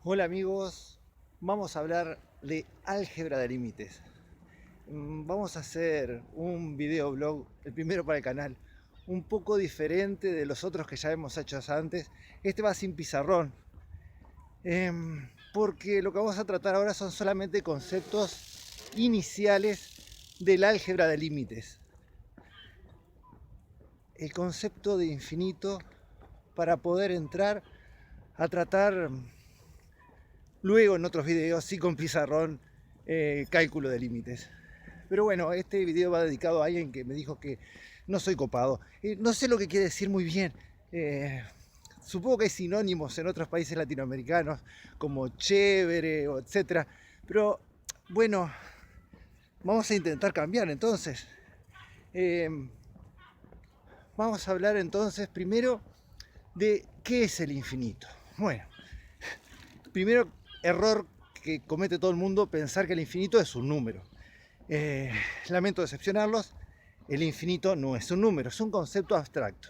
Hola amigos, vamos a hablar de álgebra de límites. Vamos a hacer un videoblog, el primero para el canal, un poco diferente de los otros que ya hemos hecho antes. Este va sin pizarrón, porque lo que vamos a tratar ahora son solamente conceptos iniciales del álgebra de límites. El concepto de infinito para poder entrar a tratar luego en otros videos, sí con pizarrón, cálculo de límites. Pero bueno, este video va dedicado a alguien que me dijo que no soy copado. No sé lo que quiere decir muy bien. Supongo que hay sinónimos en otros países latinoamericanos, como chévere, o etcétera. Pero bueno, vamos a intentar cambiar entonces. Vamos a hablar entonces primero de qué es el infinito. Bueno, primero error que comete todo el mundo, pensar que el infinito es un número. Lamento decepcionarlos, el infinito no es un número, es un concepto abstracto.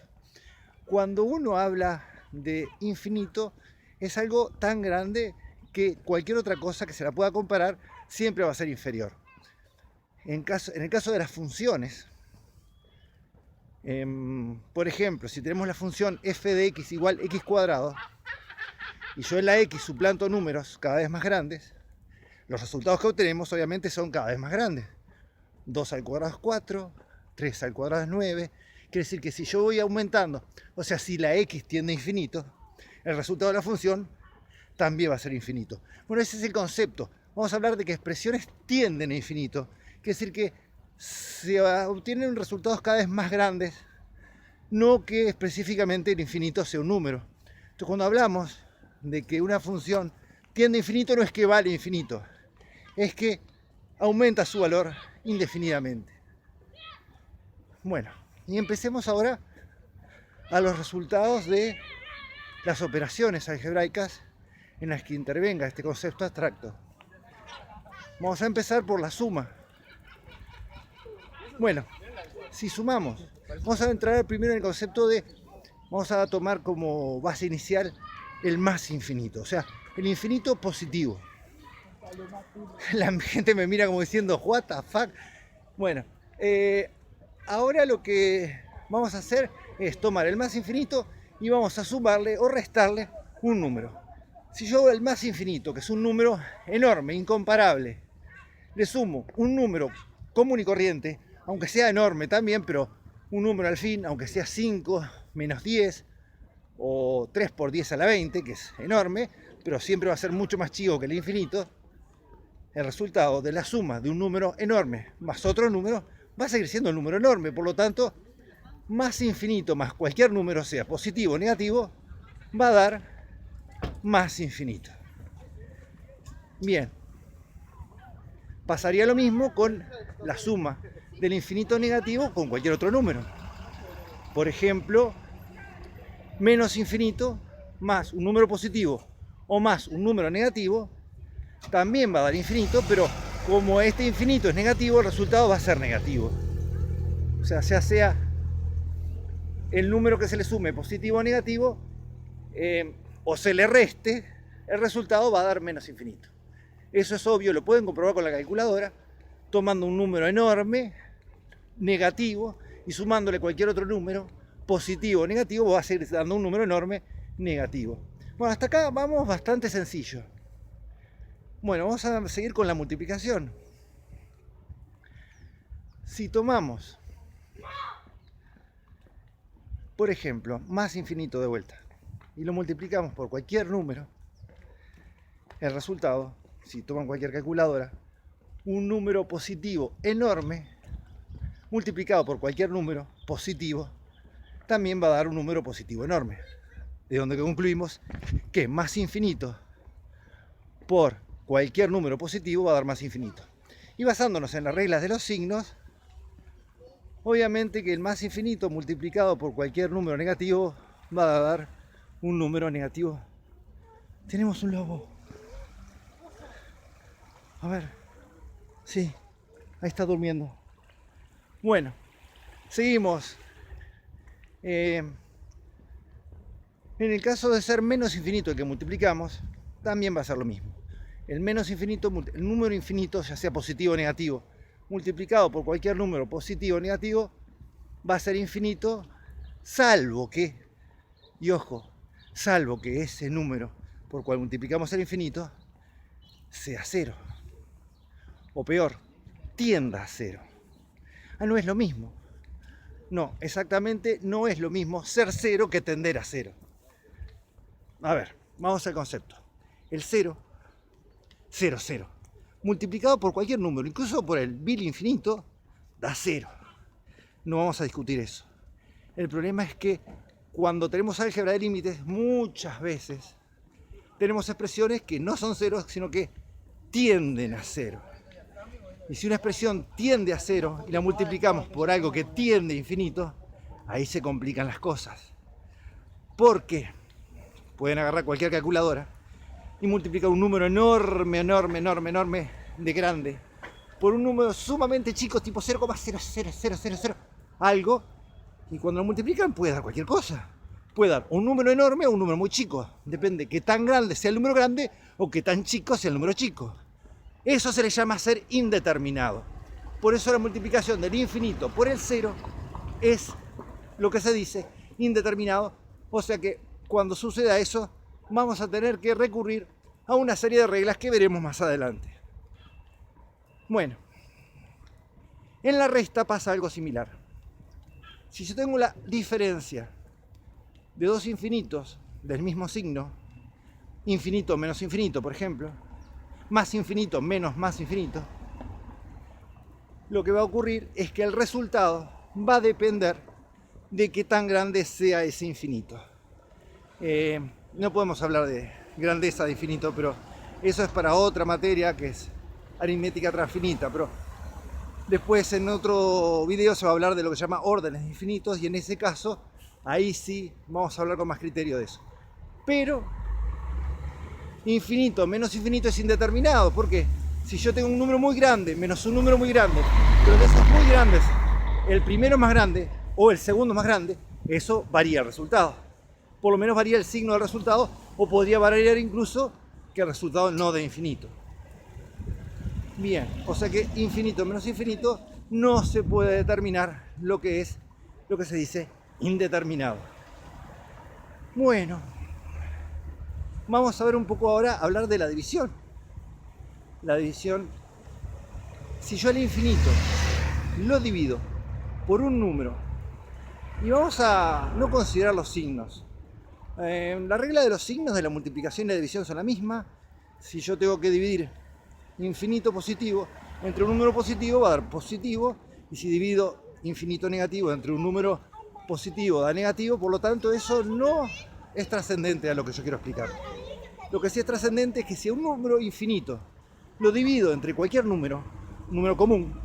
Cuando uno habla de infinito, es algo tan grande que cualquier otra cosa que se la pueda comparar siempre va a ser inferior. En el caso de las funciones, por ejemplo, si tenemos la función f de x igual x cuadrado, y yo en la x suplanto números cada vez más grandes, los resultados que obtenemos obviamente son cada vez más grandes. 2 al cuadrado es 4, 3 al cuadrado es 9. Quiere decir que si yo voy aumentando, o sea, si la x tiende a infinito, el resultado de la función también va a ser infinito. Bueno, ese es el concepto. Vamos a hablar de que expresiones tienden a infinito. Quiere decir que se obtienen resultados cada vez más grandes, no que específicamente el infinito sea un número. Entonces, cuando hablamos de que una función tiende a infinito, no es que vale infinito, es que aumenta su valor indefinidamente. Bueno, y empecemos ahora a los resultados de las operaciones algebraicas en las que intervenga este concepto abstracto. Vamos a empezar por la suma. Bueno, si sumamos, vamos a entrar primero en el concepto de, vamos a tomar como base inicial el más infinito, o sea, el infinito positivo. La gente me mira como diciendo, what the fuck. Bueno, ahora lo que vamos a hacer es tomar el más infinito y vamos a sumarle o restarle un número. Si yo al más infinito, que es un número enorme, incomparable, le sumo un número común y corriente, aunque sea enorme también, pero un número al fin, aunque sea 5 menos 10 o 3 por 10 a la 20, que es enorme, pero siempre va a ser mucho más chico que el infinito, el resultado de la suma de un número enorme más otro número va a seguir siendo un número enorme. Por lo tanto, más infinito más cualquier número, sea positivo o negativo, va a dar más infinito. Bien, pasaría lo mismo con la suma del infinito negativo con cualquier otro número. Por ejemplo, menos infinito más un número positivo o más un número negativo también va a dar infinito, pero como este infinito es negativo, el resultado va a ser negativo. O sea el número que se le sume positivo o negativo, o se le reste, el resultado va a dar menos infinito. Eso es obvio, lo pueden comprobar con la calculadora, tomando un número enorme, negativo, y sumándole cualquier otro número, positivo o negativo, va a seguir dando un número enorme, negativo. Bueno, hasta acá vamos bastante sencillo. Bueno, vamos a seguir con la multiplicación. Si tomamos, por ejemplo, más infinito de vuelta, y lo multiplicamos por cualquier número, el resultado, si toman cualquier calculadora, un número positivo enorme multiplicado por cualquier número positivo también va a dar un número positivo enorme. De donde concluimos que más infinito por cualquier número positivo va a dar más infinito. Y basándonos en las reglas de los signos, obviamente que el más infinito multiplicado por cualquier número negativo va a dar un número negativo. Tenemos un lobo. A ver. Sí, ahí está durmiendo. Bueno, seguimos. En el caso de ser menos infinito el que multiplicamos, también va a ser lo mismo. El menos infinito, el número infinito, ya sea positivo o negativo, multiplicado por cualquier número positivo o negativo, va a ser infinito, salvo que, y ojo, salvo que ese número por cual multiplicamos el infinito sea cero. O peor, tienda a cero. No es lo mismo. No, exactamente no es lo mismo ser cero que tender a cero. A ver, vamos al concepto. El cero, cero, cero, multiplicado por cualquier número, incluso por el vil infinito, da cero. No vamos a discutir eso. El problema es que cuando tenemos álgebra de límites, muchas veces tenemos expresiones que no son ceros, sino que tienden a cero. Y si una expresión tiende a cero y la multiplicamos por algo que tiende a infinito, ahí se complican las cosas. Porque pueden agarrar cualquier calculadora y multiplicar un número enorme de grande por un número sumamente chico, tipo 0,00000 algo, y cuando lo multiplican puede dar cualquier cosa. Puede dar un número enorme o un número muy chico. Depende qué tan grande sea el número grande o qué tan chico sea el número chico. Eso se le llama ser indeterminado. Por eso la multiplicación del infinito por el cero es lo que se dice indeterminado. O sea que cuando suceda eso, vamos a tener que recurrir a una serie de reglas que veremos más adelante. Bueno, en la resta pasa algo similar. Si yo tengo la diferencia de dos infinitos del mismo signo, infinito menos infinito, por ejemplo, más infinito menos más infinito, lo que va a ocurrir es que el resultado va a depender de qué tan grande sea ese infinito. No podemos hablar de grandeza de infinito, pero eso es para otra materia que es aritmética transfinita, pero después en otro video se va a hablar de lo que se llama órdenes infinitos y en ese caso, ahí sí vamos a hablar con más criterio de eso. Pero infinito menos infinito es indeterminado, porque si yo tengo un número muy grande menos un número muy grande, pero de esos muy grandes, el primero más grande o el segundo más grande, eso varía el resultado. Por lo menos varía el signo del resultado, o podría variar incluso que el resultado no dé infinito. Bien, o sea que infinito menos infinito no se puede determinar lo que es lo que se dice indeterminado. Bueno, vamos a ver un poco ahora, hablar de la división. La división, si yo el infinito lo divido por un número, y vamos a no considerar los signos. La regla de los signos de la multiplicación y la división son la misma. Si yo tengo que dividir infinito positivo entre un número positivo, va a dar positivo, y si divido infinito negativo entre un número positivo, da negativo. Por lo tanto, eso no es trascendente a lo que yo quiero explicar. Lo que sí es trascendente es que si un número infinito lo divido entre cualquier número, un número común,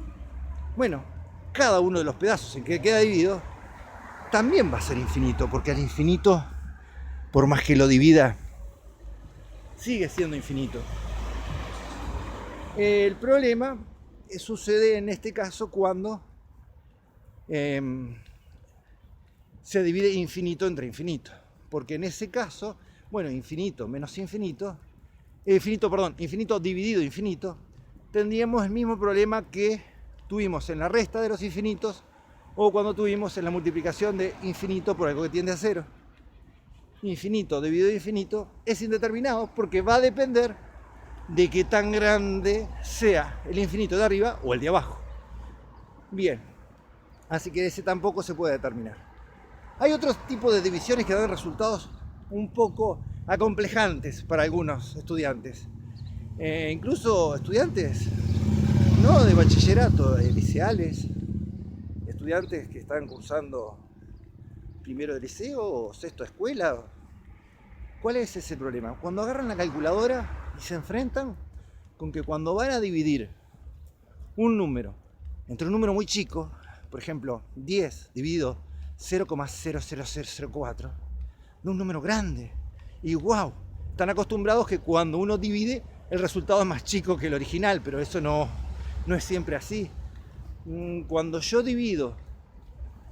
bueno, cada uno de los pedazos en que queda dividido también va a ser infinito, porque al infinito, por más que lo divida, sigue siendo infinito. El problema sucede en este caso cuando se divide infinito entre infinito, porque en ese caso, bueno, infinito menos infinito, infinito dividido infinito, tendríamos el mismo problema que tuvimos en la resta de los infinitos o cuando tuvimos en la multiplicación de infinito por algo que tiende a cero. Infinito dividido infinito es indeterminado porque va a depender de qué tan grande sea el infinito de arriba o el de abajo. Bien, así que ese tampoco se puede determinar. Hay otros tipos de divisiones que dan resultados un poco acomplejantes para algunos estudiantes. Incluso estudiantes no de bachillerato, liceales, estudiantes que están cursando primero de liceo o sexto de escuela. ¿Cuál es ese problema? Cuando agarran la calculadora y se enfrentan con que cuando van a dividir un número entre un número muy chico, por ejemplo 10 dividido 0,00004, de un número grande, y wow, están acostumbrados que cuando uno divide el resultado es más chico que el original, pero eso no es siempre así. Cuando yo divido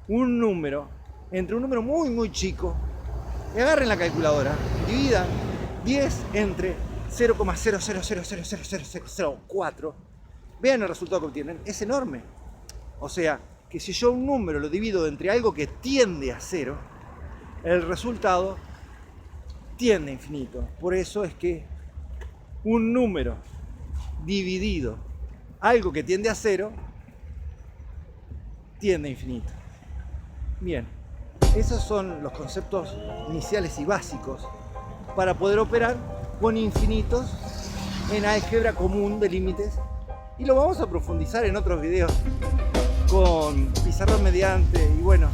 un número entre un número muy chico, y agarren la calculadora, dividan 10 entre 0,0000004, vean el resultado que obtienen, es enorme. O sea, que si yo un número lo divido entre algo que tiende a 0, el resultado tiende a infinito. Por eso es que un número dividido algo que tiende a 0 tiende a infinito. Bien, esos son los conceptos iniciales y básicos para poder operar con infinitos en álgebra común de límites, y lo vamos a profundizar en otros videos con pizarrón mediante. Y bueno,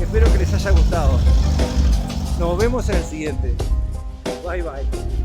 espero que les haya gustado. Nos vemos en el siguiente. Bye bye.